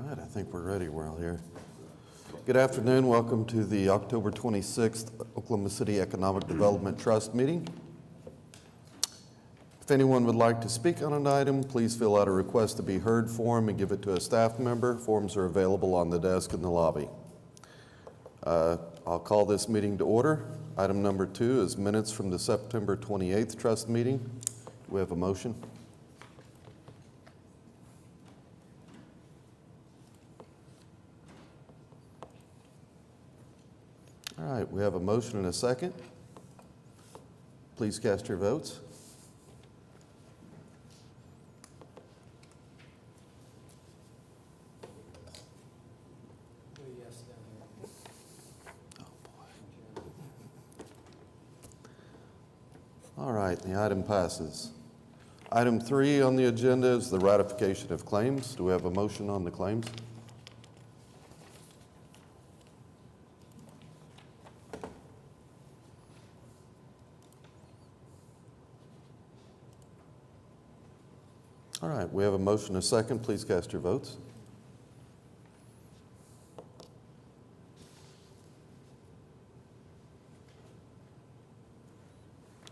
right, I think we're ready. We're all here. Good afternoon. Welcome to the October 26th Oklahoma City Economic Development Trust meeting. If anyone would like to speak on an item, please fill out a request to be heard form and give it to a staff member. Forms are available on the desk in the lobby. I'll call this meeting to order. Item number 2 is minutes from the September 28th trust meeting. Do we have a motion? All right, we have a motion and a second. Please cast your votes. All right, the item passes. Item 3 on the agenda is the ratification of claims. Do we have a motion on the claims? All right, we have a motion and a second. Please cast your votes.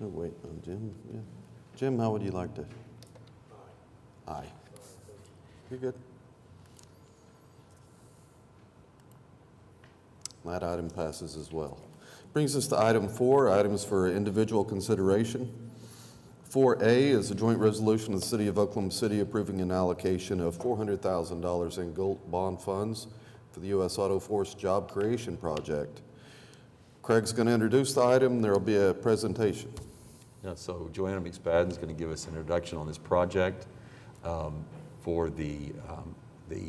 Oh, wait, Jim. Yeah. Jim, how would you like to? Aye. You're good. That item passes as well. Brings us to item 4, items for individual consideration. 4A is a joint resolution of the City of Oklahoma City approving an allocation of $400,000 in gold bond funds for the U.S. Auto Force Job Creation Project. Craig's going to introduce the item. There will be a presentation. Yeah, so Joanna McSpadden is going to give us an introduction on this project for the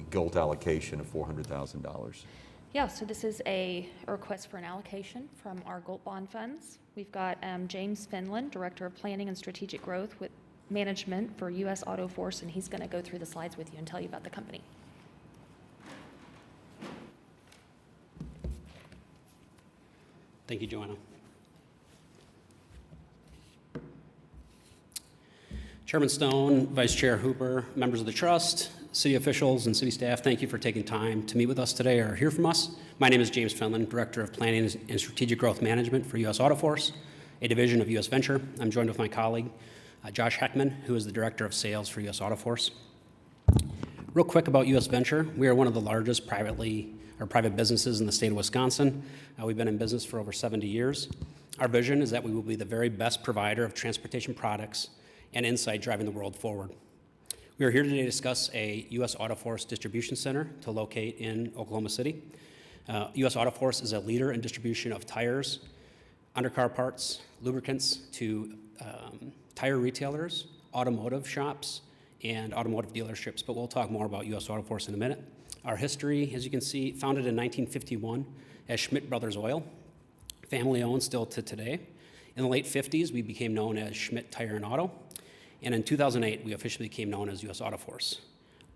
GOLT allocation of $400,000. Yeah, so this is a request for an allocation from our GOLT bond funds. We've got James Finland, Director of Planning and Strategic Growth with Management for U.S. Auto Force, and he's going to go through the slides with you and tell you about the company. Thank you, Joanna. Chairman Stone, Vice Chair Hooper, members of the trust, city officials, and city staff, thank you for taking time to meet with us today or hear from us. My name is James Finland, Director of Planning and Strategic Growth Management for U.S. Auto Force, a division of U.S. Venture. I'm joined with my colleague, Josh Heckman, who is the Director of Sales for U.S. Auto Force. Real quick about U.S. Venture, we are one of the largest private businesses in the state of Wisconsin. We've been in business for over 70 years. Our vision is that we will be the very best provider of transportation products and insight driving the world forward. We are here today to discuss a U.S. Auto Force distribution center to locate in Oklahoma City. U.S. Auto Force is a leader in distribution of tires, undercar parts, lubricants to tire retailers, automotive shops, and automotive dealerships, but we'll talk more about U.S. Auto Force in a minute. Our history, as you can see, founded in 1951 as Schmidt Brothers Oil, family owned still to today. In the late 50s, we became known as Schmidt Tire and Auto, and in 2008, we officially became known as U.S. Auto Force.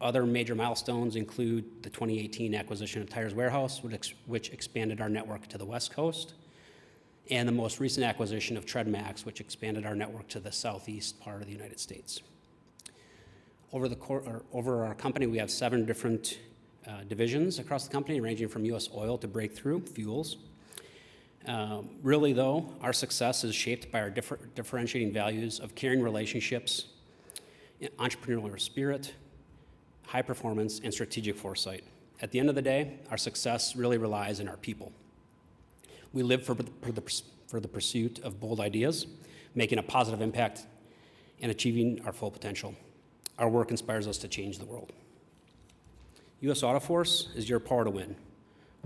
Other major milestones include the 2018 acquisition of Tires Warehouse, which expanded our network to the West Coast, and the most recent acquisition of TreadMax, which expanded our network to the southeast part of the United States. Over our company, we have 7 different divisions across the company, ranging from U.S. Oil to Breakthrough Fuels. Really, though, our success is shaped by our differentiating values of caring relationships, entrepreneurial spirit, high performance, and strategic foresight. At the end of the day, our success really relies on our people. We live for the pursuit of bold ideas, making a positive impact, and achieving our full potential. Our work inspires us to change the world. U.S. Auto Force is your power to win.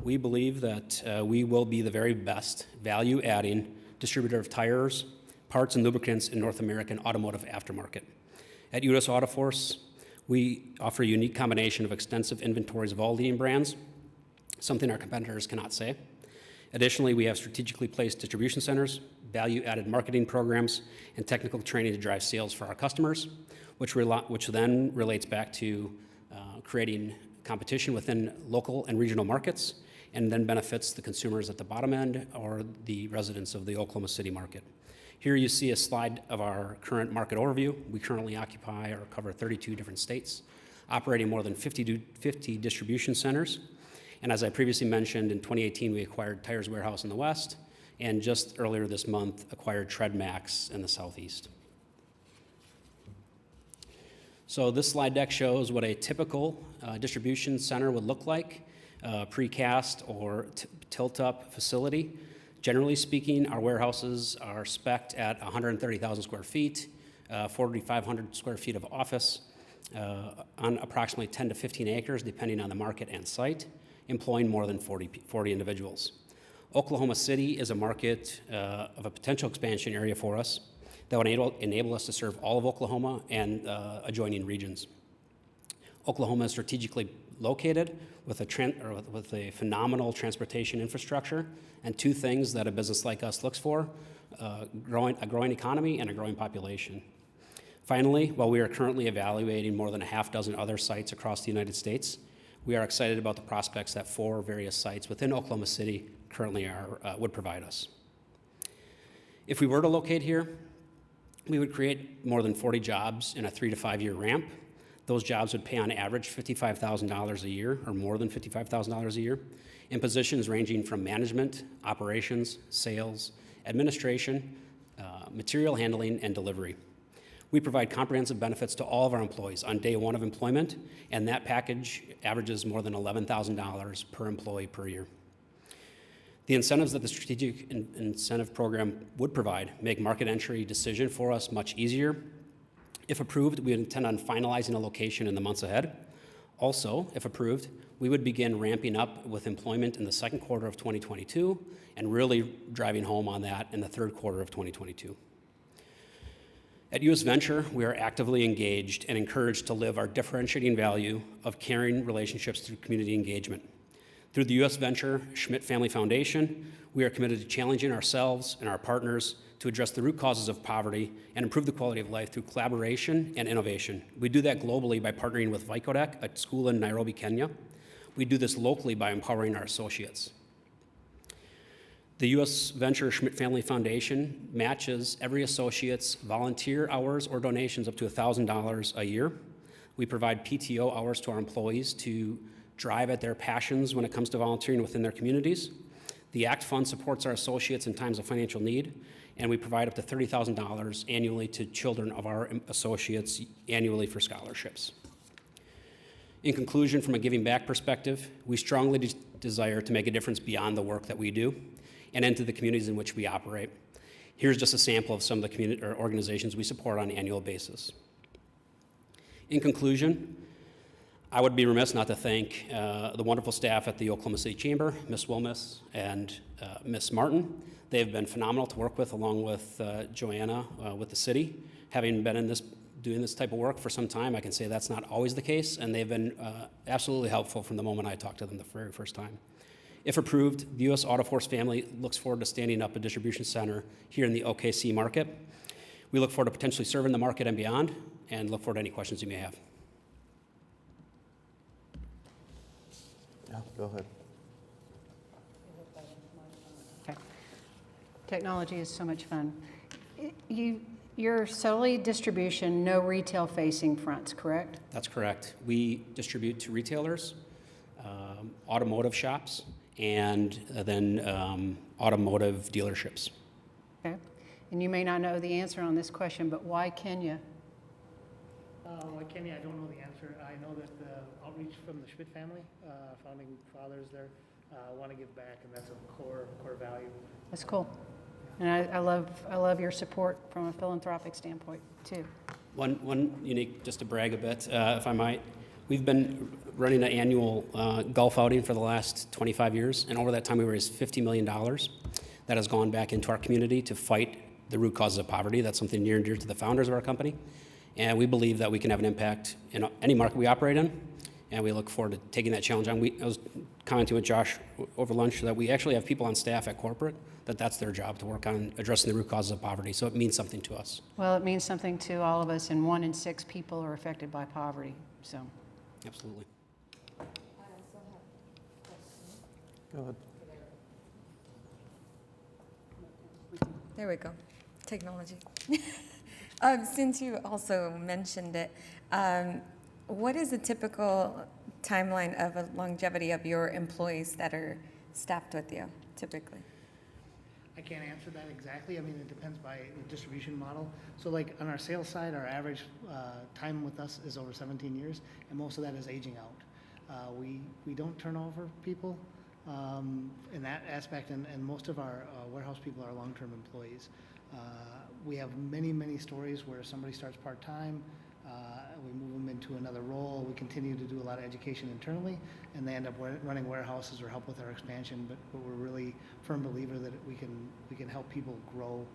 We believe that we will be the very best value-adding distributor of tires, parts, and lubricants in North American automotive aftermarket. At U.S. Auto Force, we offer a unique combination of extensive inventories of all leading brands, something our competitors cannot say. Additionally, we have strategically placed distribution centers, value-added marketing programs, and technical training to drive sales for our customers, which then relates back to creating competition within local and regional markets, and then benefits the consumers at the bottom end or the residents of the Oklahoma City market. Here you see a slide of our current market overview. We currently occupy or cover 32 different states. operating more than 50 distribution centers. And as I previously mentioned, in 2018, we acquired Tires Warehouse in the west, and just earlier this month, acquired TreadMax in the southeast. So this slide deck shows what a typical distribution center would look like, precast or tilt-up facility. Generally speaking, our warehouses are spec'd at 130,000 square feet, 4,500 square feet of office, on approximately 10 to 15 acres, depending on the market and site, employing more than 40 individuals. Oklahoma City is a market of a potential expansion area for us that would enable us to serve all of Oklahoma and adjoining regions. Oklahoma is strategically located with a phenomenal transportation infrastructure and two things that a business like us looks for, a growing economy and a growing population. Finally, while we are currently evaluating more than a half dozen other sites across the United States, we are excited about the prospects that 4 various sites within Oklahoma City currently would provide us. If we were to locate here, we would create more than 40 jobs in a 3 to 5 year ramp. Those jobs would pay on average $55,000 a year, or more than $55,000 a year, in positions ranging from management, operations, sales, administration, material handling, and delivery. We provide comprehensive benefits to all of our employees on day one of employment, and that package averages more than $11,000 per employee per year. The incentives that the Strategic Incentive Program would provide make market entry decision for us much easier. If approved, we intend on finalizing a location in the months ahead. Also, if approved, we would begin ramping up with employment in the second quarter of 2022 and really driving home on that in the third quarter of 2022. At US Venture, we are actively engaged and encouraged to live our differentiating value of caring relationships through community engagement. Through the US Venture Schmidt Family Foundation, we are committed to challenging ourselves and our partners to address the root causes of poverty and improve the quality of life through collaboration and innovation. We do that globally by partnering with Vicodec, a school in Nairobi, Kenya. We do this locally by empowering our associates. The US Venture Schmidt Family Foundation matches every associate's volunteer hours or donations up to $1,000 a year. We provide PTO hours to our employees to drive at their passions when it comes to volunteering within their communities. The ACT Fund supports our associates in times of financial need, and we provide up to $30,000 annually to children of our associates annually for scholarships. In conclusion, from a giving back perspective, we strongly desire to make a difference beyond the work that we do and into the communities in which we operate. Here's just a sample of some of the community or organizations we support on an annual basis. In conclusion, I would be remiss not to thank the wonderful staff at the Oklahoma City Chamber, Ms. Wilmus and Ms. Martin. They have been phenomenal to work with, along with Joanna with the city. Having been doing this type of work for some time, I can say that's not always the case, and they've been absolutely helpful from the moment I talked to them the very first time. If approved, the US Auto Force family looks forward to standing up a distribution center here in the OKC market. We look forward to potentially serving the market and beyond, and look forward to any questions you may have. Yeah, go ahead. Okay. Technology is so much fun. You're solely distribution, no retail-facing fronts, correct? That's correct. We distribute to retailers, automotive shops, and then automotive dealerships. Okay. And you may not know the answer on this question, but why Kenya? Why Kenya, I don't know the answer. I know that the outreach from the Schmidt family, founding fathers there, want to give back, and that's a core value. That's cool. And I love your support from a philanthropic standpoint, too. One unique, just to brag a bit, if I might, we've been running an annual golf outing for the last 25 years, and over that time we raised $50 million that has gone back into our community to fight the root causes of poverty. That's something near and dear to the founders of our company. And we believe that we can have an impact in any market we operate in, and we look forward to taking that challenge on. I was commenting with Josh over lunch that we actually have people on staff at corporate that's their job to work on addressing the root causes of poverty, so it means something to us. Well, it means something to all of us, and 1 in 6 people are affected by poverty, so. Absolutely. Go ahead. There we go. Technology. Since you also mentioned it, What is the typical timeline of a longevity of your employees that are staffed with you, typically? I can't answer that exactly. I mean, it depends by the distribution model. So like on our sales side, our average time with us is over 17 years, and most of that is aging out. We don't turn over people in that aspect, and most of our warehouse people are long-term employees. We have many stories where somebody starts part-time, we move them into another role, we continue to do a lot of education internally, and they end up running warehouses or help with our expansion, but we're really firm believer that we can help people grow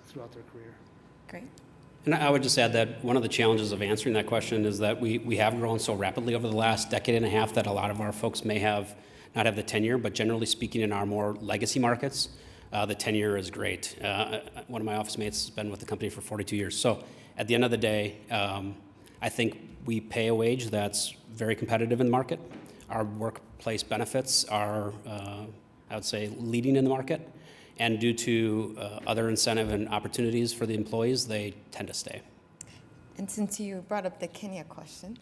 throughout their career. Great. And I would just add that one of the challenges of answering that question is that we have grown so rapidly over the last decade and a half that a lot of our folks may not have the tenure, but generally speaking in our more legacy markets, the tenure is great. One of my office mates has been with the company for 42 years. So at the end of the day, I think we pay a wage that's very competitive in the market. Our workplace benefits are, I would say, leading in the market. And due to other incentive and opportunities for the employees, they tend to stay. And since you brought up the Kenya question,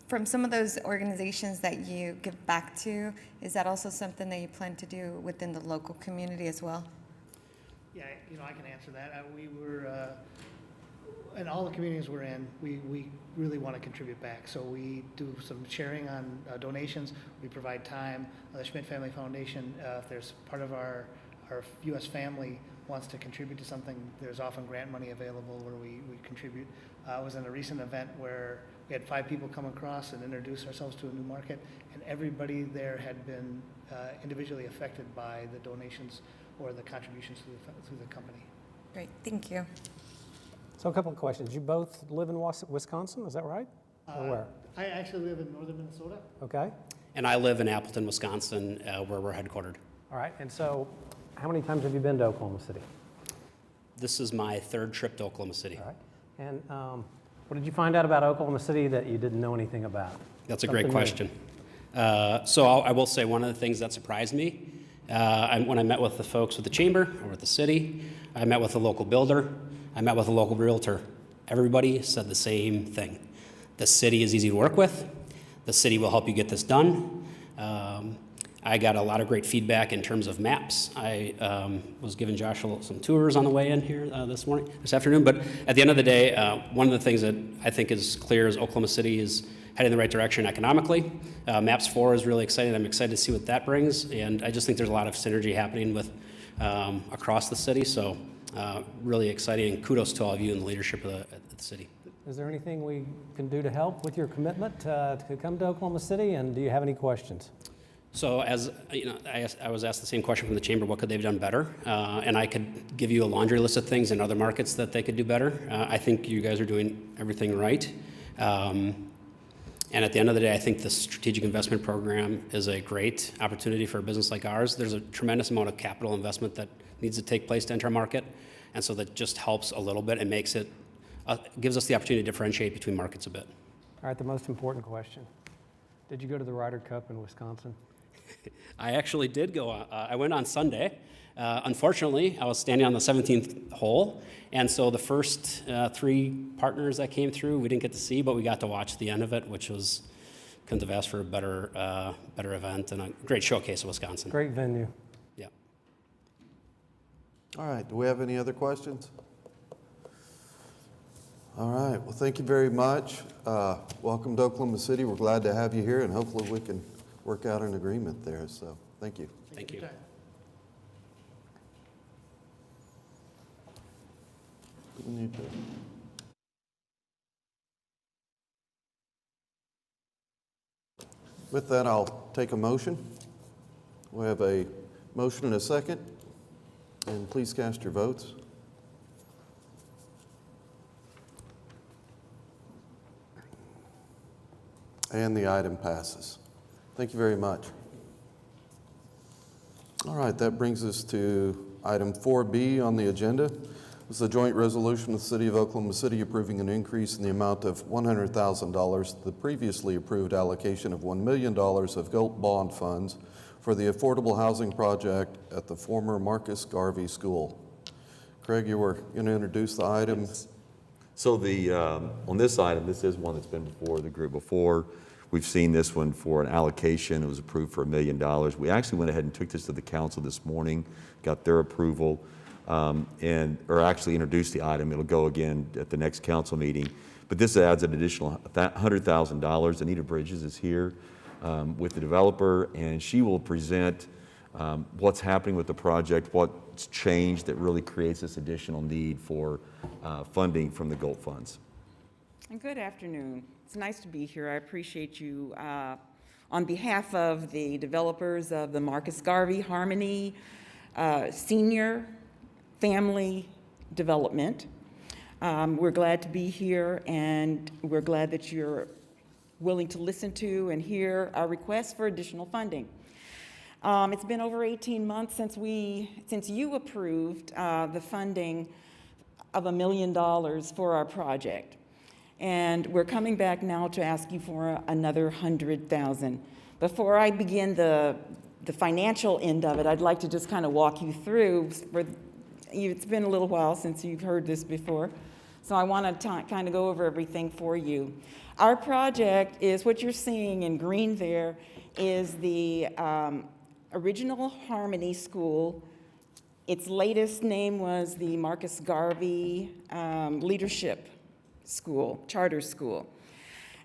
from some of those organizations that you give back to, is that also something that you plan to do within the local community as well? Yeah, I can answer that. We were, in all the communities we're in, we really want to contribute back. So we do some sharing on donations. We provide time. The Schmidt Family Foundation, if there's part of our U.S. family wants to contribute to something, there's often grant money available where we contribute. I was in a recent event where we had 5 people come across and introduce ourselves to a new market, and everybody there had been individually affected by the donations or the contributions through the company. Great, thank you. So a couple of questions. You both live in Wisconsin, is that right? Or where? I actually live in northern Minnesota. Okay. And I live in Appleton, Wisconsin, where we're headquartered. All right. And so how many times have you been to Oklahoma City? This is my 3rd trip to Oklahoma City. All right. And what did you find out about Oklahoma City that you didn't know anything about? That's a great question. So I will say one of the things that surprised me, when I met with the folks with the chamber or with the city, I met with a local builder, I met with a local realtor. Everybody said the same thing. The city is easy to work with. The city will help you get this done. I got a lot of great feedback in terms of maps. I was giving Josh some tours on the way in here this afternoon. But at the end of the day, one of the things that I think is clear is Oklahoma City is heading in the right direction economically. Maps 4 is really exciting. I'm excited to see what that brings. And I just think there's a lot of synergy happening with across the city. So really exciting. And kudos to all of you in the leadership of the city. Is there anything we can do to help with your commitment to come to Oklahoma City? And do you have any questions? So as you know, I was asked the same question from the chamber, what could they have done better? And I could give you a laundry list of things in other markets that they could do better. I think you guys are doing everything right. And at the end of the day, I think the strategic investment program is a great opportunity for a business like ours. There's a tremendous amount of capital investment that needs to take place to enter a market. And so that just helps a little bit and makes it, gives us the opportunity to differentiate between markets a bit. All right, the most important question. Did you go to the Ryder Cup in Wisconsin? I actually did go. I went on Sunday. Unfortunately, I was standing on the 17th hole, and so the first 3 partners that came through, we didn't get to see, but we got to watch the end of it, which was, couldn't have asked for a better event and a great showcase of Wisconsin. Great venue. Yeah. All right, do we have any other questions? All right, well, thank you very much. Welcome to Oklahoma City. We're glad to have you here, and hopefully we can work out an agreement there, so thank you. Thank you. We need to- With that, I'll take a motion. We have a motion and a second, and please cast your votes. And the item passes. Thank you very much. All right, that brings us to item 4B on the agenda. It's a joint resolution with the City of Oklahoma City approving an increase in the amount of $100,000 to the previously approved allocation of $1 million of GOLT bond funds for the affordable housing project at the former Marcus Garvey School. Craig, you were going to introduce the item. So on this item, this is one that's been before the group before. We've seen this one for an allocation. It was approved for $1 million. We actually went ahead and took this to the council this morning, got their approval, or actually introduced the item. It'll go again at the next council meeting. But this adds an additional $100,000. Anita Bridges is here with the developer, and she will present what's happening with the project, what's changed that really creates this additional need for funding from the GOLT funds. And good afternoon. It's nice to be here. I appreciate you. On behalf of the developers of the Marcus Garvey Harmony Senior Family Development, we're glad to be here, and we're glad that you're willing to listen to and hear our request for additional funding. It's been over 18 months since you approved the funding of $1 million for our project. And we're coming back now to ask you for another $100,000. Before I begin the financial end of it, I'd like to just kind of walk you through. It's been a little while since you've heard this before, so I want to kind of go over everything for you. Our project is what you're seeing in green there is the original Harmony School. Its latest name was the Marcus Garvey Leadership School, Charter School.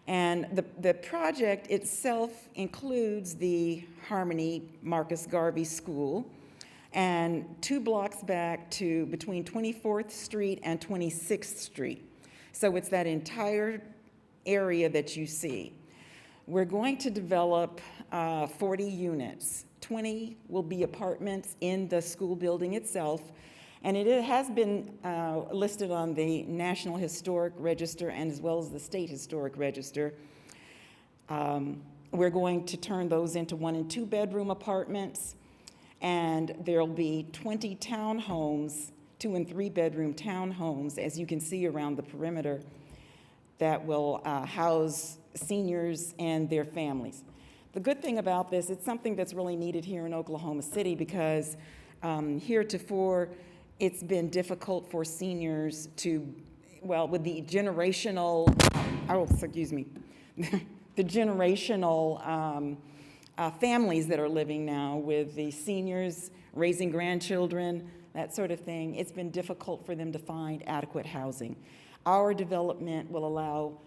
And the project itself includes the Harmony Marcus Garvey School and 2 blocks back to between 24th Street and 26th Street. So it's that entire area that you see. We're going to develop 40 units. 20 will be apartments in the school building itself, and it has been listed on the National Historic Register and as well as the State Historic Register. We're going to turn those into 1- and 2-bedroom apartments, and there'll be 20 townhomes, 2- and 3-bedroom townhomes, as you can see around the perimeter, that will house seniors and their families. The good thing about this, it's something that's really needed here in Oklahoma City because heretofore, it's been difficult for seniors to, well, with the generational, the generational families that are living now with the seniors raising grandchildren, that sort of thing, it's been difficult for them to find adequate housing. Our development will allow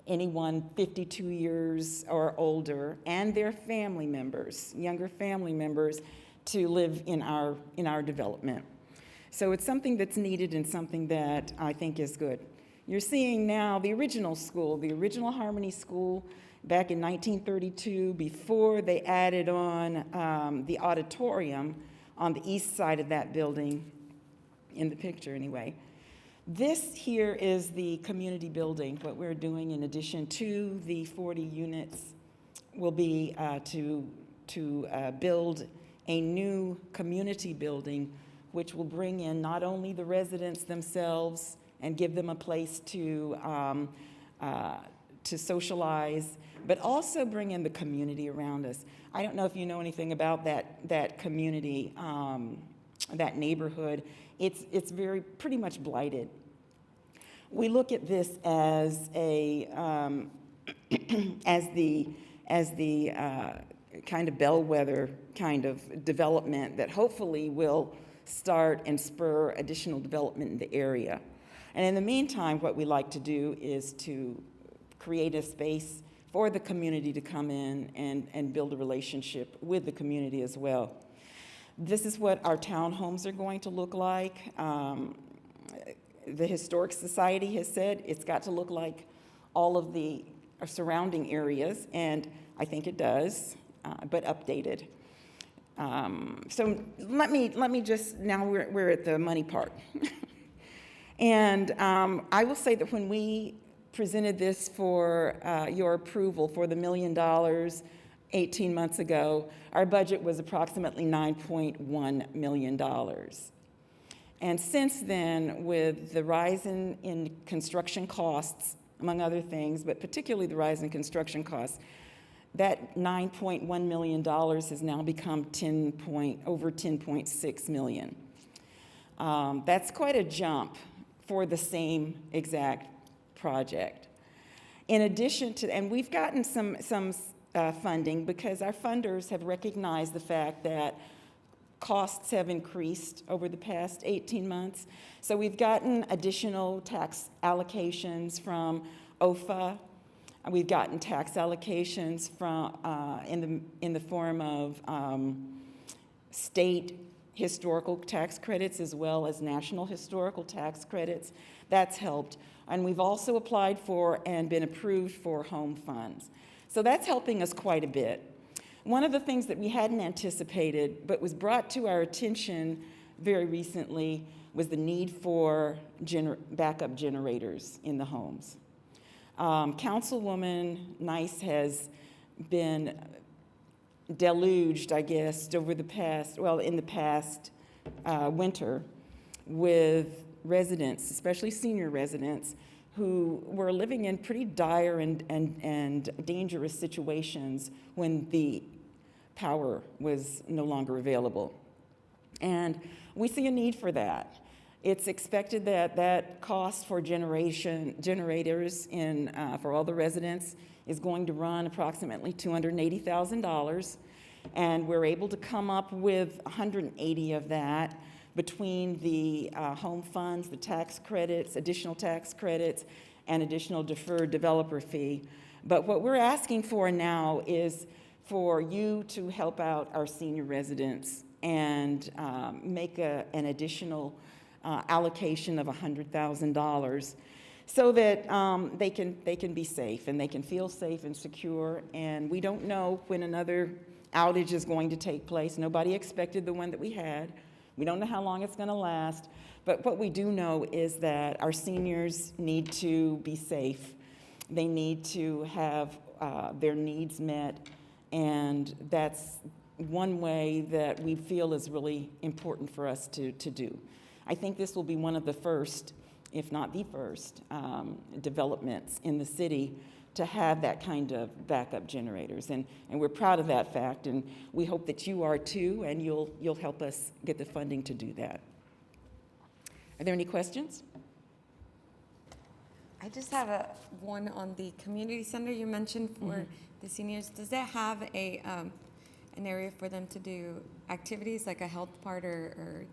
anyone 52 years or older and their family members, younger family members, to live in our development. So it's something that's needed and something that I think is good. You're seeing now the original school, the original Harmony School back in 1932, before they added on the auditorium on the east side of that building, in the picture anyway. This here is the community building. What we're doing in addition to the 40 units will be to build a new community building, which will bring in not only the residents themselves and give them a place to socialize, but also bring in the community around us. I don't know if you know anything about that community, that neighborhood. It's pretty much blighted. We look at this as a as the kind of bellwether kind of development that hopefully will start and spur additional development in the area. And in the meantime, what we like to do is to create a space for the community to come in and build a relationship with the community as well. This is what our townhomes are going to look like. The Historic Society has said it's got to look like all of the surrounding areas, and I think it does, but updated. So let me just, now we're at the money part. And I will say that when we presented this for your approval for the $1 million 18 months ago, our budget was approximately $9.1 million. And since then, with the rise in construction costs, among other things, but particularly the rise in construction costs, that $9.1 million has now become over $10.6 million. That's quite a jump for the same exact project. In addition to, and we've gotten some funding because our funders have recognized the fact that costs have increased over the past 18 months. So we've gotten additional tax allocations from OFA. We've gotten tax allocations from in the form of state historical tax credits as well as national historical tax credits. That's helped. And we've also applied for and been approved for home funds. So that's helping us quite a bit. One of the things that we hadn't anticipated but was brought to our attention very recently was the need for backup generators in the homes. Councilwoman Nice has been deluged, I guess, over the past, well, in the past winter with residents, especially senior residents, who were living in pretty dire and dangerous situations when the power was no longer available. And we see a need for that. It's expected that that cost for generators for all the residents is going to run approximately $280,000. And we're able to come up with 180 of that between the home funds, the tax credits, additional tax credits, and additional deferred developer fee. But what we're asking for now is for you to help out our senior residents and make an additional allocation of $100,000 so that they can be safe and they can feel safe and secure. And we don't know when another outage is going to take place. Nobody expected the one that we had. We don't know how long it's going to last, but what we do know is that our seniors need to be safe. They need to have their needs met, and that's one way that we feel is really important for us to do. I think this will be one of the first, if not the first, developments in the city to have that kind of backup generators. And we're proud of that fact, and we hope that you are too, and you'll help us get the funding to do that. Are there any questions? I just have one on the community center you mentioned for the seniors. Does that have an area for them to do activities like a health part or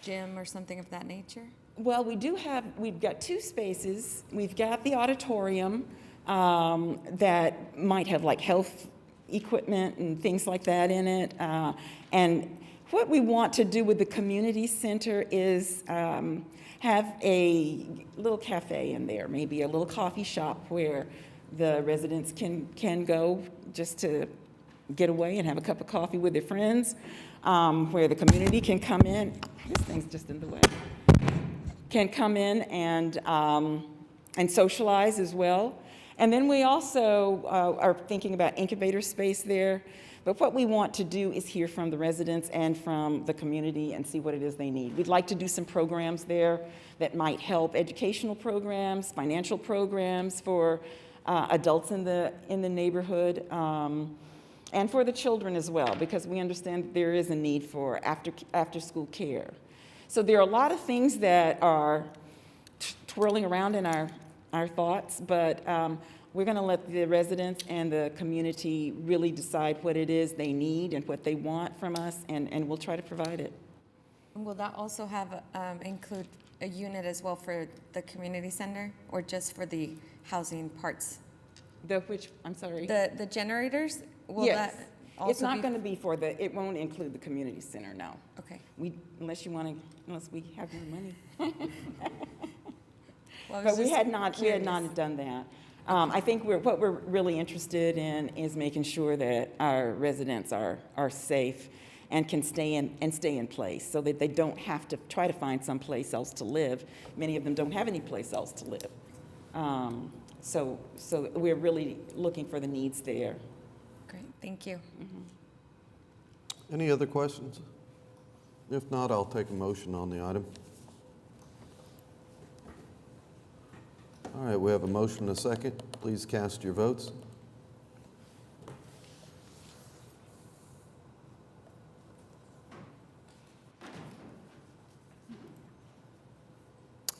gym or something of that nature? Well, we've got two spaces. We've got the auditorium that might have like health equipment and things like that in it. And what we want to do with the community center is have a little cafe in there, maybe a little coffee shop where the residents can go just to get away and have a cup of coffee with their friends, where the community can come in. This thing's just in the way. Can come in and socialize as well. And then we also are thinking about incubator space there. But what we want to do is hear from the residents and from the community and see what it is they need. We'd like to do some programs there that might help, educational programs, financial programs for adults in the neighborhood, and for the children as well, because we understand that there is a need for after-school care. So there are a lot of things that are twirling around in our thoughts, but we're going to let the residents and the community really decide what it is they need and what they want from us, and we'll try to provide it. Will that also have include a unit as well for the community center, or just for the housing parts? I'm sorry? The generators? Will Yes. that also It's not going to be it won't include the community center, no. Okay. Unless we have more money. Well, I was But we just had not curious. done that. I think what we're really interested in is making sure that our residents are safe and can stay in place so that they don't have to try to find someplace else to live. Many of them don't have any place else to live. So we're really looking for the needs there. Great, thank you. Any other questions? If not, I'll take a motion on the item. All right, we have a motion and a second. Please cast your votes.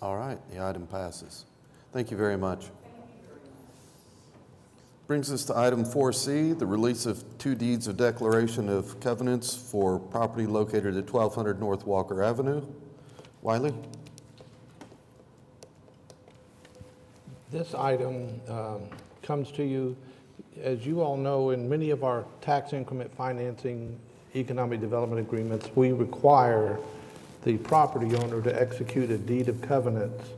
All right, the item passes. Thank you very much. Brings us to item 4C, the release of 2 deeds of declaration of covenants for property located at 1200 North Walker Avenue. Wiley? This item comes to you, as you all know, in many of our tax increment financing economic development agreements, we require the property owner to execute a deed of covenants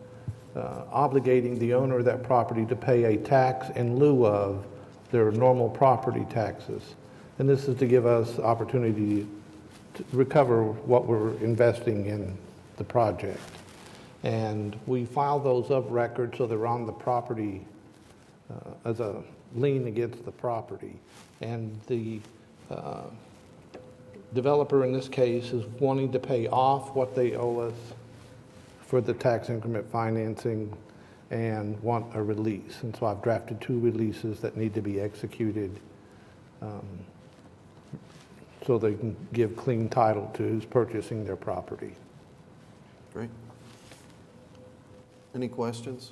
obligating the owner of that property to pay a tax in lieu of their normal property taxes. And this is to give us opportunity to recover what we're investing in the project. And we file those of record so they're on the property as a lien against the property. And the developer in this case is wanting to pay off what they owe us for the tax increment financing and want a release. And so I've drafted 2 releases that need to be executed so they can give clean title to who's purchasing their property. Great. Any questions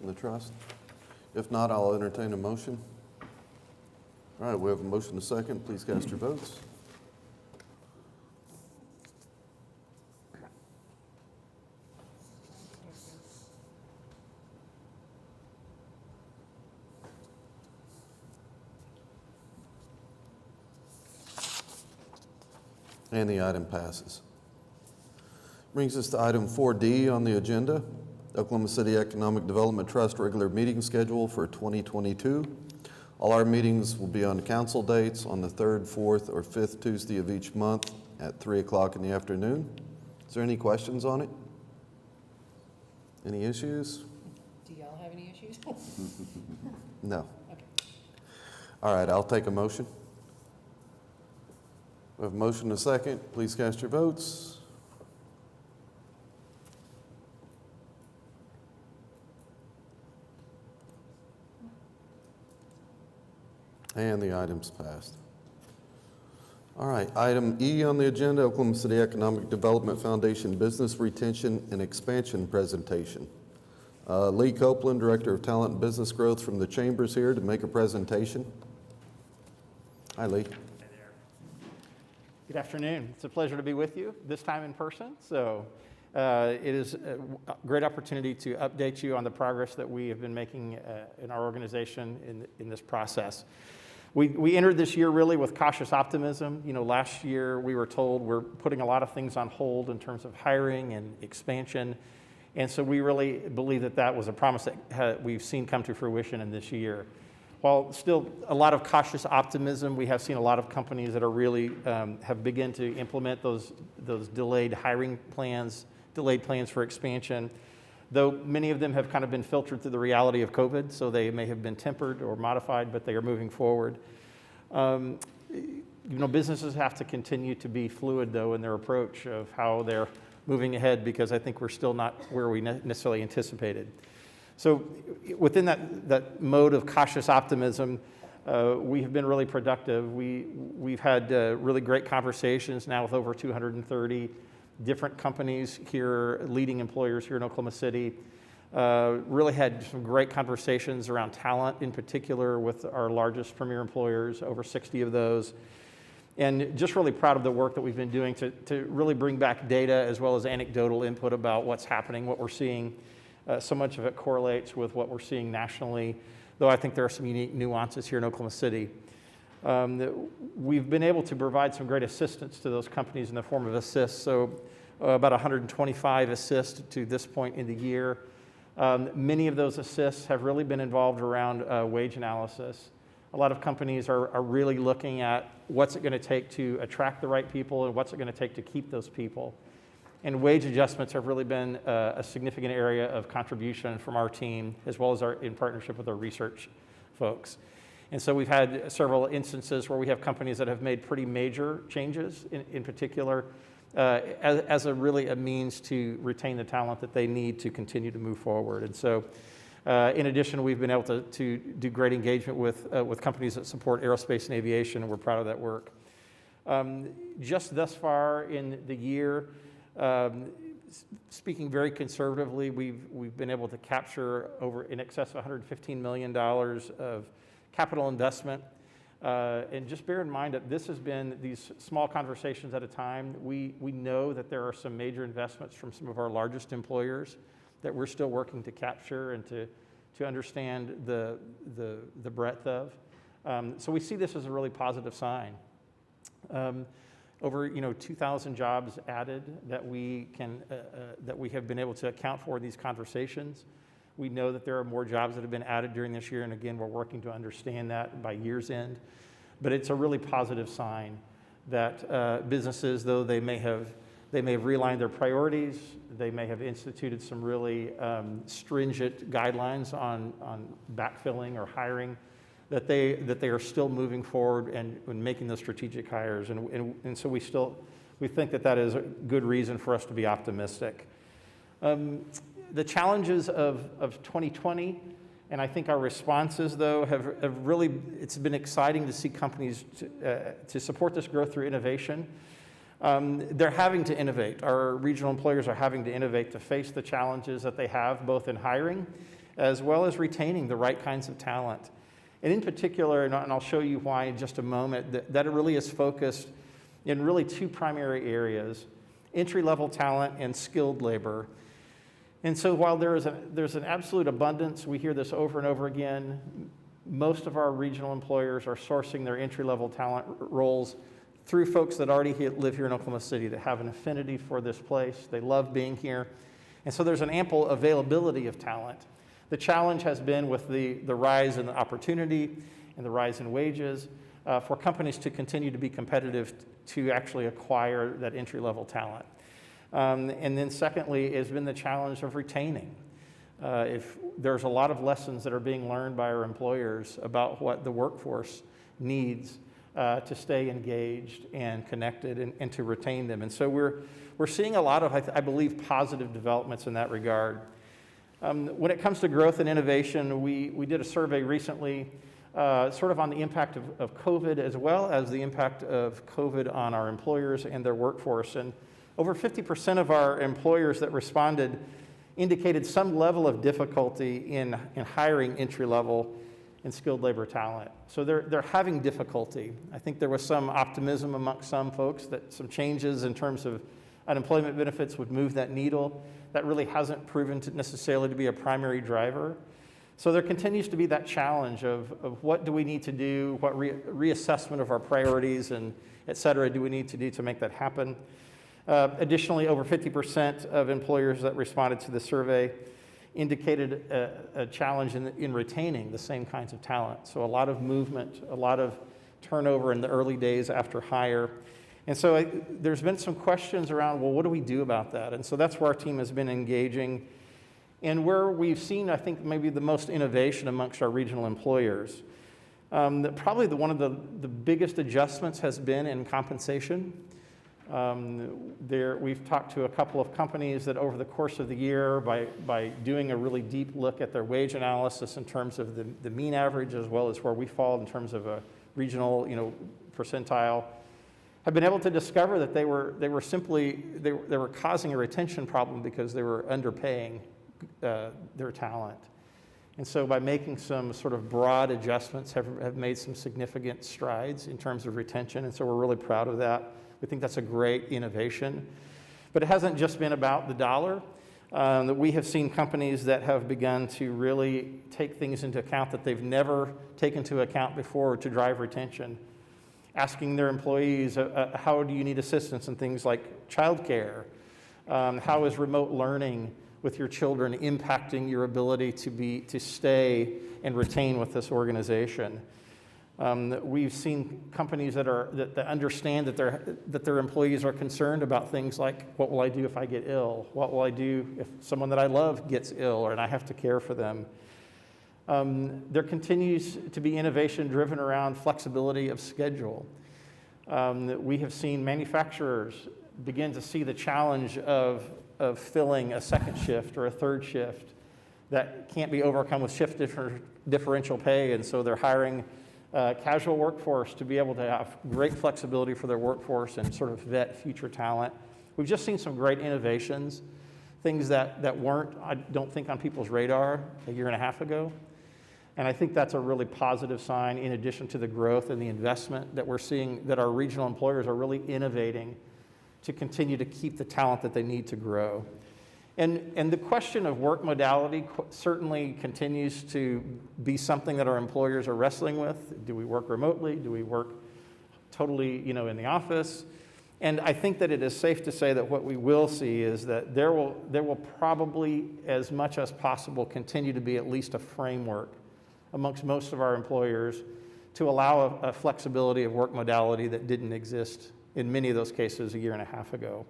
on the trust? If not, I'll entertain a motion. All right, we have a motion and a second. Please cast your votes. And the item passes. Brings us to item 4D on the agenda, Oklahoma City Economic Development Trust regular meeting schedule for 2022. All our meetings will be on council dates on the 3rd, 4th, or 5th Tuesday of each month at 3 o'clock in the afternoon. Is there any questions on it? Any issues? Do y'all have any issues? No. All right, I'll take a motion. We have a motion and a second. Please cast your votes. And the item's passed. All right, item E on the agenda, Oklahoma City Economic Development Foundation Business Retention and Expansion Presentation. Lee Copeland, Director of Talent and Business Growth from the Chambers, here to make a presentation. Hi, Lee. Good afternoon. It's a pleasure to be with you, this time in person. So it is a great opportunity to update you on the progress that we have been making in our organization in this process. We entered this year really with cautious optimism. You know, last year we were told we're putting a lot of things on hold in terms of hiring and expansion. And so we really believe that that was a promise that we've seen come to fruition in this year. While still a lot of cautious optimism, we have seen a lot of companies that are really have begun to implement those delayed hiring plans, delayed plans for expansion, though many of them have kind of been filtered through the reality of COVID, so they may have been tempered or modified, but they are moving forward. You know, businesses have to continue to be fluid, though, in their approach of how they're moving ahead, because I think we're still not where we necessarily anticipated. So within that mode of cautious optimism, we have been really productive. We've had really great conversations now with over 230 different companies here, leading employers here in Oklahoma City. Really had some great conversations around talent in particular with our largest premier employers, over 60 of those. And just really proud of the work that we've been doing to really bring back data as well as anecdotal input about what's happening, what we're seeing. So much of it correlates with what we're seeing nationally, though I think there are some unique nuances here in Oklahoma City. We've been able to provide some great assistance to those companies in the form of assists, so about 125 assists to this point in the year. Many of those assists have really been involved around wage analysis. A lot of companies are really looking at what's it going to take to attract the right people and what's it going to take to keep those people. And wage adjustments have really been a significant area of contribution from our team, as well as in partnership with our research folks. And so we've had several instances where we have companies that have made pretty major changes, in particular, as a means to retain the talent that they need to continue to move forward. And so, in addition, we've been able to do great engagement with companies that support aerospace and aviation, and we're proud of that work. Just thus far in the year, speaking very conservatively, we've been able to capture over in excess of $115 million of capital investment. And just bear in mind that this has been these small conversations at a time. We know that there are some major investments from some of our largest employers that we're still working to capture and to understand the breadth of. So we see this as a really positive sign. Over 2,000 jobs added that we have been able to account for these conversations. We know that there are more jobs that have been added during this year, and again, we're working to understand that by year's end. But it's a really positive sign that businesses, though they may have realigned their priorities, they may have instituted some really stringent guidelines on backfilling or hiring, that they are still moving forward and making those strategic hires. And so we think that is a good reason for us to be optimistic. The challenges of 2020, and I think our responses, though, have really, it's been exciting to see companies to support this growth through innovation. They're having to innovate. Our regional employers are having to innovate to face the challenges that they have, both in hiring as well as retaining the right kinds of talent. And in particular, and I'll show you why in just a moment, that it really is focused in really two primary areas: entry-level talent and skilled labor. And so while there's an absolute abundance, we hear this over and over again, most of our regional employers are sourcing their entry-level talent roles through folks that already live here in Oklahoma City, that have an affinity for this place. They love being here. And so there's an ample availability of talent. The challenge has been with the rise in the opportunity and the rise in wages for companies to continue to be competitive to actually acquire that entry-level talent. And then secondly, has been the challenge of retaining. If there's a lot of lessons that are being learned by our employers about what the workforce needs to stay engaged and connected and to retain them. And so we're seeing a lot of, I believe, positive developments in that regard. When it comes to growth and innovation, we did a survey recently sort of on the impact of COVID, as well as the impact of COVID on our employers and their workforce. And over 50% of our employers that responded indicated some level of difficulty in hiring entry-level and skilled labor talent. So they're having difficulty. I think there was some optimism amongst some folks that some changes in terms of unemployment benefits would move that needle. That really hasn't proven to necessarily to be a primary driver. So there continues to be that challenge of what do we need to do, what reassessment of our priorities and et cetera do we need to do to make that happen. Additionally, over 50% of employers that responded to the survey indicated a challenge in retaining the same kinds of talent. So a lot of movement, a lot of turnover in the early days after hire. And so there's been some questions around, well, what do we do about that? And so that's where our team has been engaging, and where we've seen, I think, maybe the most innovation amongst our regional employers. Probably one of the biggest adjustments has been in compensation. We've talked to a couple of companies that over the course of the year, by doing a really deep look at their wage analysis in terms of the mean average, as well as where we fall in terms of a regional percentile, have been able to discover that they were causing a retention problem because they were underpaying their talent. And so by making some sort of broad adjustments, have made some significant strides in terms of retention, and so we're really proud of that. We think that's a great innovation. But it hasn't just been about the dollar. That we have seen companies that have begun to really take things into account that they've never taken into account before to drive retention. Asking their employees, how do you need assistance in things like childcare? How is remote learning with your children impacting your ability to stay and retain with this organization? We've seen companies that understand that their employees are concerned about things like, what will I do if I get ill? What will I do if someone that I love gets ill and I have to care for them? There continues to be innovation driven around flexibility of schedule. We have seen manufacturers begin to see the challenge of filling a second shift or a third shift that can't be overcome with shift differential pay, and so they're hiring casual workforce to be able to have great flexibility for their workforce and sort of vet future talent We've just seen some great innovations, things that weren't, I don't think, on people's radar a year and a half ago. And I think that's a really positive sign, in addition to the growth and the investment that we're seeing, that our regional employers are really innovating to continue to keep the talent that they need to grow. And the question of work modality certainly continues to be something that our employers are wrestling with. Do we work remotely? Do we work totally, in the office? And I think that it is safe to say that what we will see is that there will probably, as much as possible, continue to be at least a framework amongst most of our employers to allow a flexibility of work modality that didn't exist in many of those cases a year and a half ago.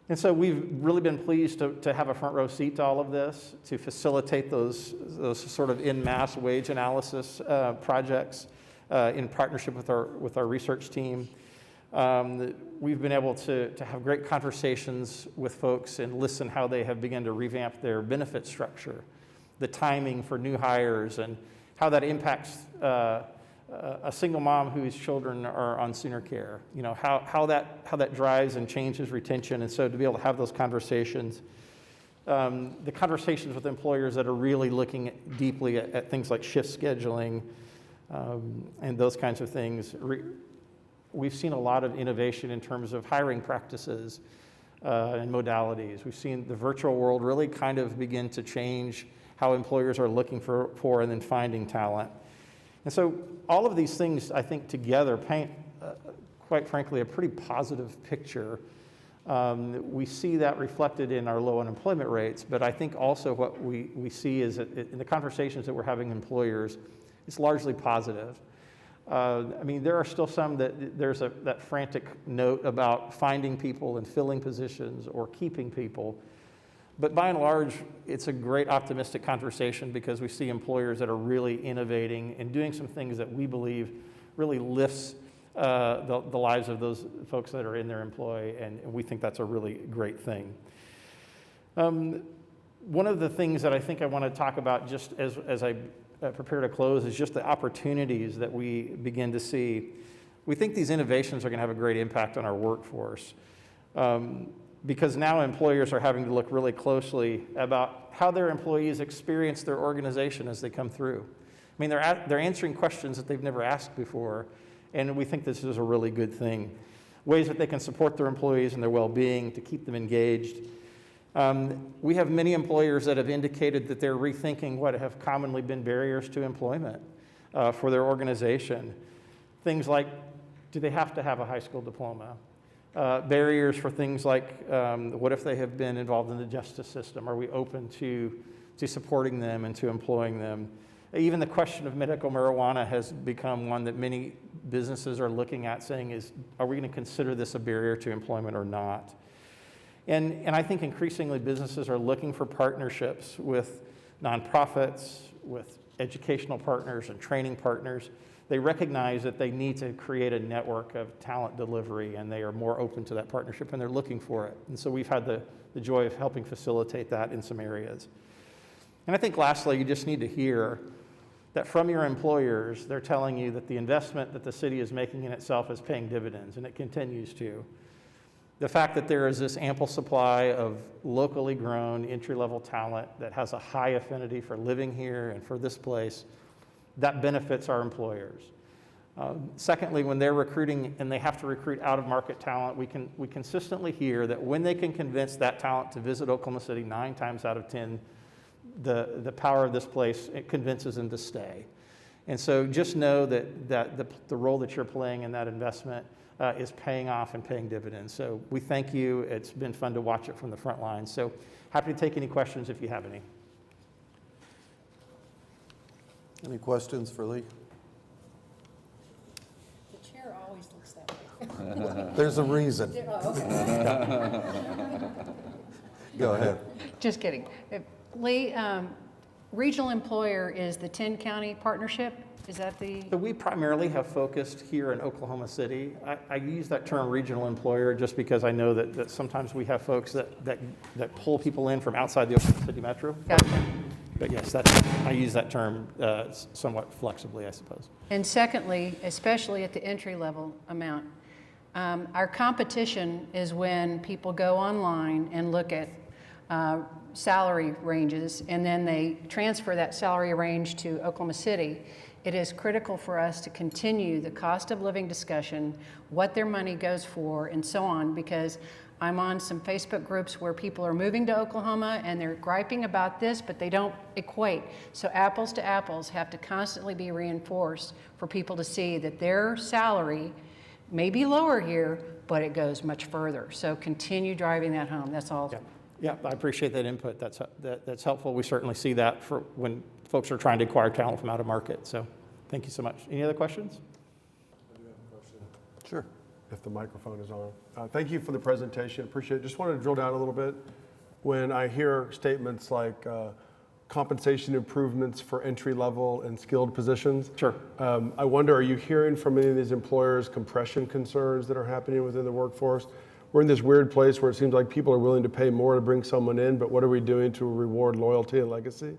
And so we've really been pleased to have a front row seat to all of this, to facilitate those sort of en masse wage analysis projects in partnership with our research team. We've been able to have great conversations with folks and listen how they have begun to revamp their benefit structure, the timing for new hires, and how that impacts a single mom whose children are on senior care, how that drives and changes retention. And so to be able to have those conversations, the conversations with employers that are really looking deeply at things like shift scheduling and those kinds of things. We've seen a lot of innovation in terms of hiring practices and modalities. We've seen the virtual world really kind of begin to change how employers are looking for and then finding talent. And so all of these things, I think, together paint, quite frankly, a pretty positive picture. We see that reflected in our low unemployment rates, but I think also what we see is that in the conversations that we're having with employers, it's largely positive. There are still some that there's that frantic note about finding people and filling positions or keeping people. But by and large, it's a great optimistic conversation because we see employers that are really innovating and doing some things that we believe really lifts the lives of those folks that are in their employ, and we think that's a really great thing. One of the things that I think I want to talk about just as I prepare to close is just the opportunities that we begin to see. We think these innovations are going to have a great impact on our workforce. Because now employers are having to look really closely about how their employees experience their organization as they come through. They're answering questions that they've never asked before, and we think this is a really good thing. Ways that they can support their employees and their well-being to keep them engaged. We have many employers that have indicated that they're rethinking what have commonly been barriers to employment for their organization. Things like, do they have to have a high school diploma? Barriers for things like, what if they have been involved in the justice system? Are we open to supporting them and to employing them? Even the question of medical marijuana has become one that many businesses are looking at, saying are we going to consider this a barrier to employment or not? And I think increasingly businesses are looking for partnerships with nonprofits, with educational partners and training partners. They recognize that they need to create a network of talent delivery, and they are more open to that partnership, and they're looking for it. And so we've had the joy of helping facilitate that in some areas. And I think lastly, you just need to hear that from your employers, they're telling you that the investment that the city is making in itself is paying dividends, and it continues to. The fact that there is this ample supply of locally grown entry-level talent that has a high affinity for living here and for this place, that benefits our employers. Secondly, when they're recruiting and they have to recruit out-of-market talent, we consistently hear that when they can convince that talent to visit Oklahoma City 9 times out of 10, the power of this place, it convinces them to stay. And so just know that the role that you're playing in that investment is paying off and paying dividends. So we thank you. It's been fun to watch it from the front lines. So happy to take any questions if you have any. Any questions for Lee? The chair always looks that way. There's a reason. Go ahead. Just kidding. Lee, regional employer is the 10-county partnership? Is that the? So we primarily have focused here in Oklahoma City. I use that term regional employer just because I know that sometimes we have folks that pull people in from outside the Oklahoma City metro. Gotcha. But yes, I use that term somewhat flexibly, I suppose. And secondly, especially at the entry-level amount, Our competition is when people go online and look at salary ranges, and then they transfer that salary range to Oklahoma City. It is critical for us to continue the cost of living discussion, what their money goes for, and so on, because I'm on some Facebook groups where people are moving to Oklahoma and they're griping about this, but they don't equate. So apples to apples have to constantly be reinforced for people to see that their salary may be lower here, but it goes much further. So continue driving that home. That's all. Yeah, I appreciate that input. That's helpful. We certainly see that for when folks are trying to acquire talent from out of market. So thank you so much. Any other questions? I do have a question. Sure. If the microphone is on. Thank you for the presentation. Appreciate it. Just wanted to drill down a little bit. When I hear statements like compensation improvements for entry level and skilled positions, Sure. I wonder, are you hearing from any of these employers compression concerns that are happening within the workforce? We're in this weird place where it seems like people are willing to pay more to bring someone in, but what are we doing to reward loyalty and legacy?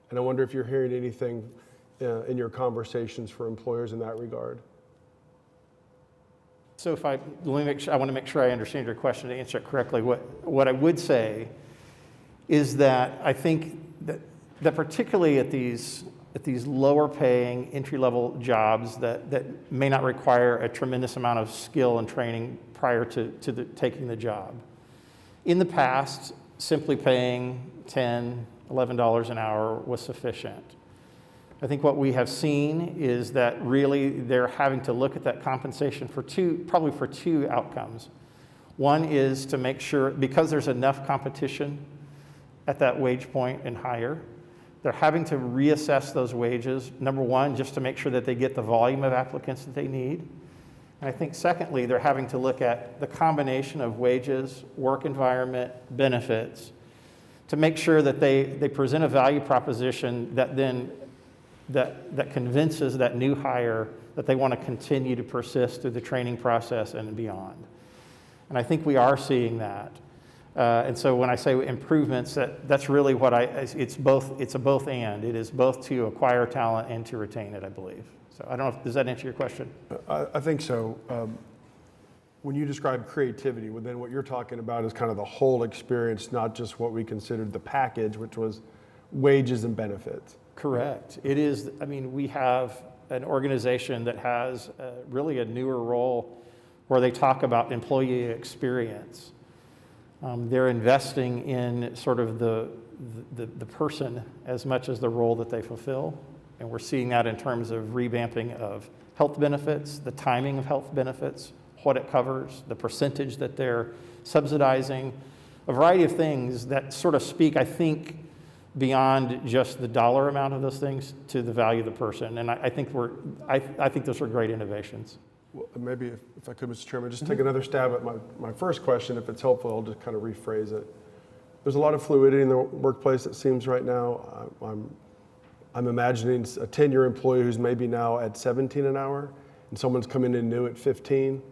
And I wonder if you're hearing anything in your conversations for employers in that regard. So let me make sure, I want to make sure I understand your question to answer it correctly. What I would say is that I think that particularly at these lower paying entry-level jobs that may not require a tremendous amount of skill and training prior to taking the job. In the past, simply paying $10, $11 an hour was sufficient. I think what we have seen is that really they're having to look at that compensation probably for two outcomes. One is to make sure, because there's enough competition at that wage point and higher, they're having to reassess those wages, number one, just to make sure that they get the volume of applicants that they need. And I think secondly, they're having to look at the combination of wages, work environment, benefits, to make sure that they present a value proposition that then that convinces that new hire that they want to continue to persist through the training process and beyond. And I think we are seeing that. And so when I say improvements, that's really what it's a both and. It is both to acquire talent and to retain it, I believe. So I don't know, does that answer your question? I think so. When you describe creativity, well, then what you're talking about is kind of the whole experience, not just what we considered the package, which was wages and benefits. Correct. It is, I mean, we have an organization that has really a newer role where they talk about employee experience. They're investing in sort of the person as much as the role that they fulfill. And we're seeing that in terms of revamping of health benefits, the timing of health benefits, what it covers, the percentage that they're subsidizing, a variety of things that sort of speak, I think, beyond just the dollar amount of those things to the value of the person. And I think those are great innovations. Well, maybe if I could, Mr. Chairman, just take another stab at my first question. If it's helpful, I'll just kind of rephrase it. There's a lot of fluidity in the workplace, it seems, right now. I'm imagining a 10-year employee who's maybe now at 17 an hour, and someone's coming in new at 15.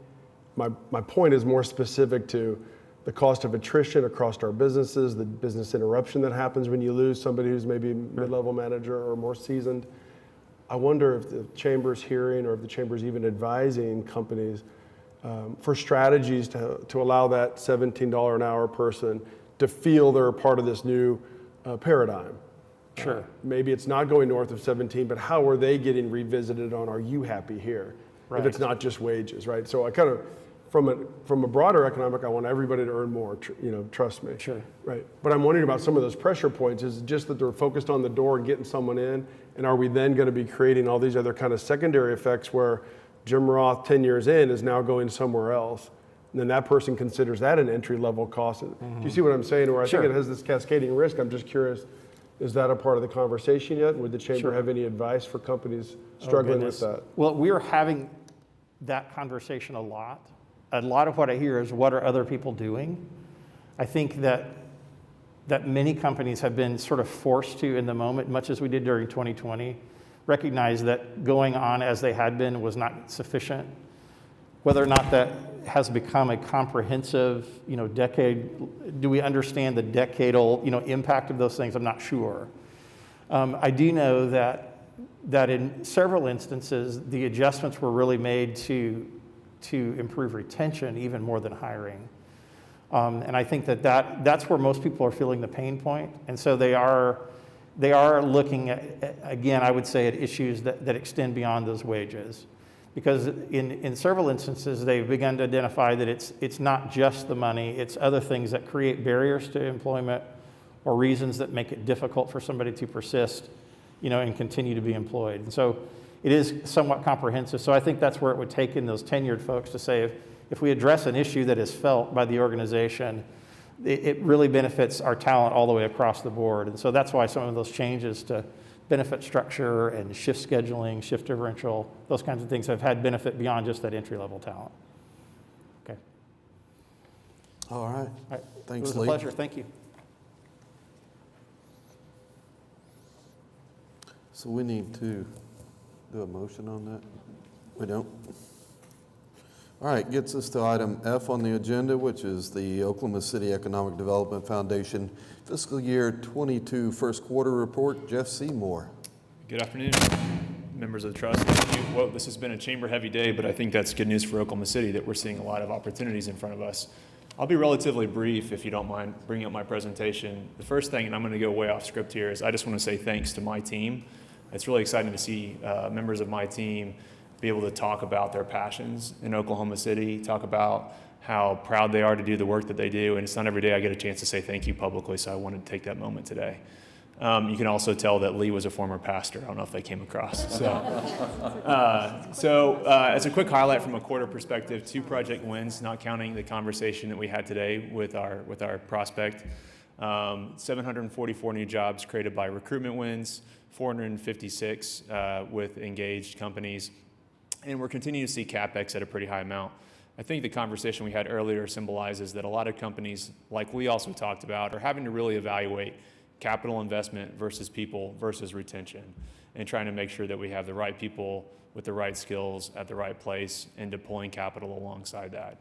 My point is more specific to the cost of attrition across our businesses, the business interruption that happens when you lose somebody who's maybe mid-level manager or more seasoned. I wonder if the Chamber's hearing or if the Chamber's even advising companies for strategies to allow that $17 an hour person to feel they're a part of this new paradigm. Sure. Maybe it's not going north of 17, but how are they getting revisited on, are you happy here? Right. If it's not just wages, right? So I kind of, from a broader economic, I want everybody to earn more, trust me. Sure. Right. But I'm wondering about some of those pressure points. Is it just that they're focused on the door and getting someone in? And are we then going to be creating all these other kind of secondary effects where Jim Roth, 10 years in, is now going somewhere else? And then that person considers that an entry-level cost. Mm-hmm. Do you see what I'm saying? Or I think it has this cascading risk. I'm just curious, is that a part of the conversation yet? Would the Chamber have any advice for companies struggling with that? Well, we are having that conversation a lot. A lot of what I hear is, what are other people doing? I think that many companies have been sort of forced to, in the moment, much as we did during 2020, recognize that going on as they had been was not sufficient. Whether or not that has become a comprehensive, decade, do we understand the decadal, impact of those things? I'm not sure. I do know that in several instances, the adjustments were really made to to improve retention even more than hiring. And I think that's where most people are feeling the pain point. And so they are looking at, again, I would say, at issues that extend beyond those wages. Because in several instances, they've begun to identify that it's not just the money, it's other things that create barriers to employment or reasons that make it difficult for somebody to persist, and continue to be employed. And so it is somewhat comprehensive. So I think that's where it would take in those tenured folks to say, if we address an issue that is felt by the organization, it really benefits our talent all the way across the board. And so that's why some of those changes to benefit structure and shift scheduling, shift differential, those kinds of things have had benefit beyond just that entry-level talent. Okay. All right. All right. Thanks, It was a Lee. pleasure. Thank you. So we need to do a motion on that? We don't? All right, gets us to item F on the agenda, which is the Oklahoma City Economic Development Foundation Fiscal Year 22 First Quarter Report. Jeff Seymour. Good afternoon, members of the trust. Thank you. Well, this has been a chamber-heavy day, but I think that's good news for Oklahoma City that we're seeing a lot of opportunities in front of us. I'll be relatively brief, if you don't mind bringing up my presentation. The first thing, and I'm going to go way off script here, is I just want to say thanks to my team. It's really exciting to see members of my team be able to talk about their passions in Oklahoma City, talk about how proud they are to do the work that they do, and it's not every day I get a chance to say thank you publicly, so I wanted to take that moment today. You can also tell that Lee was a former pastor. I don't know if they came across. So as a quick highlight from a quarter perspective, 2 project wins, not counting the conversation that we had today with our prospect. 744 new jobs created by recruitment wins, 456 with engaged companies. And we're continuing to see CapEx at a pretty high amount. I think the conversation we had earlier symbolizes that a lot of companies, like we also talked about, are having to really evaluate capital investment versus people versus retention, and trying to make sure that we have the right people with the right skills at the right place and deploying capital alongside that.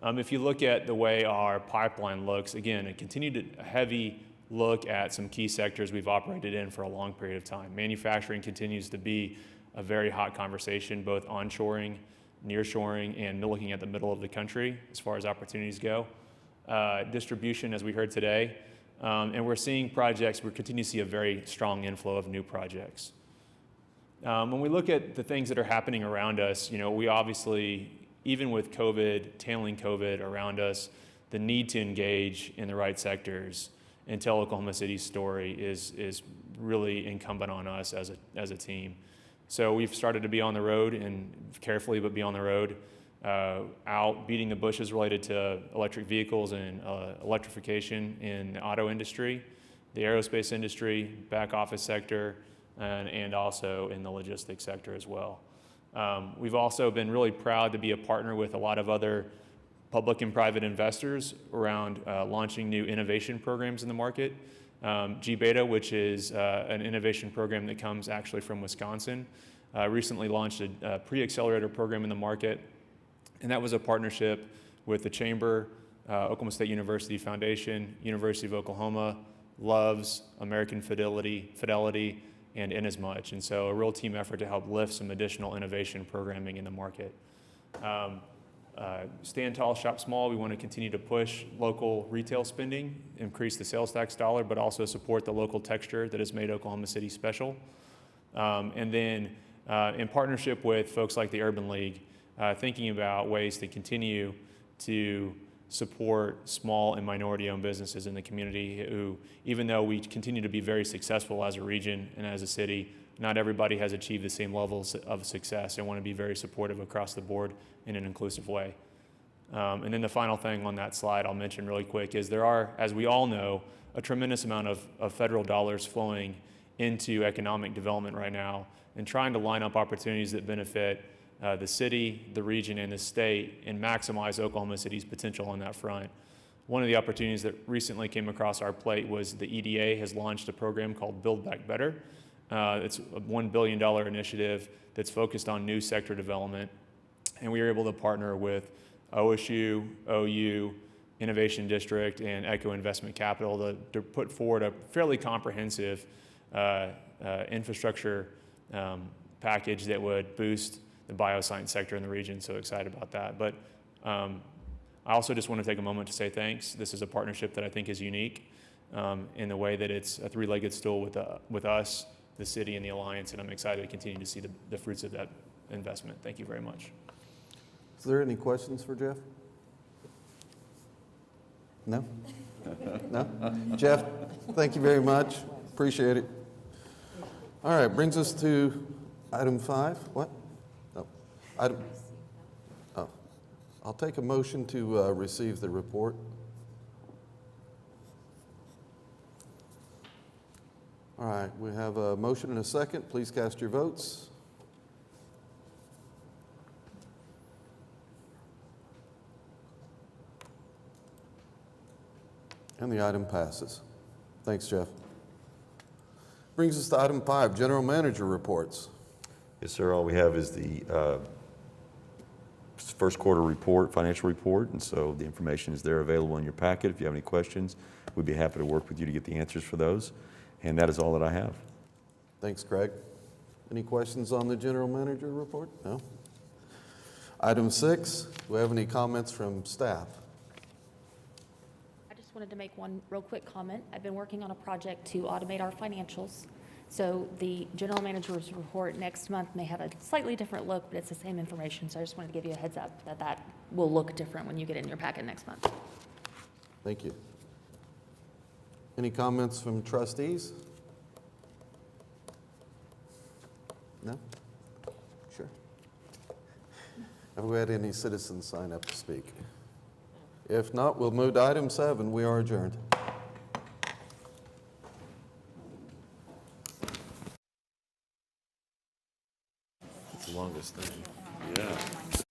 If you look at the way our pipeline looks, again, a continued heavy look at some key sectors we've operated in for a long period of time. Manufacturing continues to be a very hot conversation, both onshoring, nearshoring, and looking at the middle of the country as far as opportunities go. Distribution, as we heard today, and we're seeing projects, we continue to see a very strong inflow of new projects. When we look at the things that are happening around us, we obviously, even with COVID, tailing COVID around us, the need to engage in the right sectors and tell Oklahoma City's story is really incumbent on us as a team. So we've started to be on the road, and carefully, but be on the road, out beating the bushes related to electric vehicles and electrification in the auto industry, the aerospace industry, back office sector, and also in the logistics sector as well. We've also been really proud to be a partner with a lot of other public and private investors around launching new innovation programs in the market. G-Beta, which is an innovation program that comes actually from Wisconsin, recently launched a pre-accelerator program in the market, and that was a partnership with the Chamber, Oklahoma State University Foundation, University of Oklahoma, Loves, American Fidelity, and Inasmuch. And so a real team effort to help lift some additional innovation programming in the market. Stand tall, shop small. We want to continue to push local retail spending, increase the sales tax dollar, but also support the local texture that has made Oklahoma City special. And then in partnership with folks like the Urban League, thinking about ways to continue to support small and minority-owned businesses in the community who, even though we continue to be very successful as a region and as a city, not everybody has achieved the same levels of success. I want to be very supportive across the board in an inclusive way. And then the final thing on that slide I'll mention really quick is there are, as we all know, a tremendous amount of federal dollars flowing into economic development right now, and trying to line up opportunities that benefit the city, the region, and the state, and maximize Oklahoma City's potential on that front. One of the opportunities that recently came across our plate was the EDA has launched a program called Build Back Better. It's a $1 billion initiative that's focused on new sector development, and we were able to partner with OSU, OU, Innovation District, and Echo Investment Capital to put forward a fairly comprehensive infrastructure package that would boost the bioscience sector in the region. So excited about that. But I also just want to take a moment to say thanks. This is a partnership that I think is unique in the way that it's a three-legged stool with us, the city, and the alliance, and I'm excited to continue to see the fruits of that investment. Thank you very much. Is there any questions for Jeff? No? No? Jeff, thank you very much. Appreciate it. All right, brings us to item 5. What? No. I'll take a motion to receive the report. All right, we have a motion and a second. Please cast your votes. And the item passes. Thanks, Jeff. Brings us to item 5, General Manager reports. Yes, sir. All we have is the first quarter report, financial report, and so the information is there available in your packet. If you have any questions, we'd be happy to work with you to get the answers for those. And that is all that I have. Thanks, Craig. Any questions on the General Manager report? No? Item 6, do we have any comments from staff? I just wanted to make one real quick comment. I've been working on a project to automate our financials. So the general manager's report next month may have a slightly different look, but it's the same information. So I just wanted to give you a heads up that that will look different when you get it in your packet next month. Thank you. Any comments from trustees? No? Sure. Have we had any citizens sign up to speak? If not, we'll move to item 7. We are adjourned. It's the longest thing. Yeah.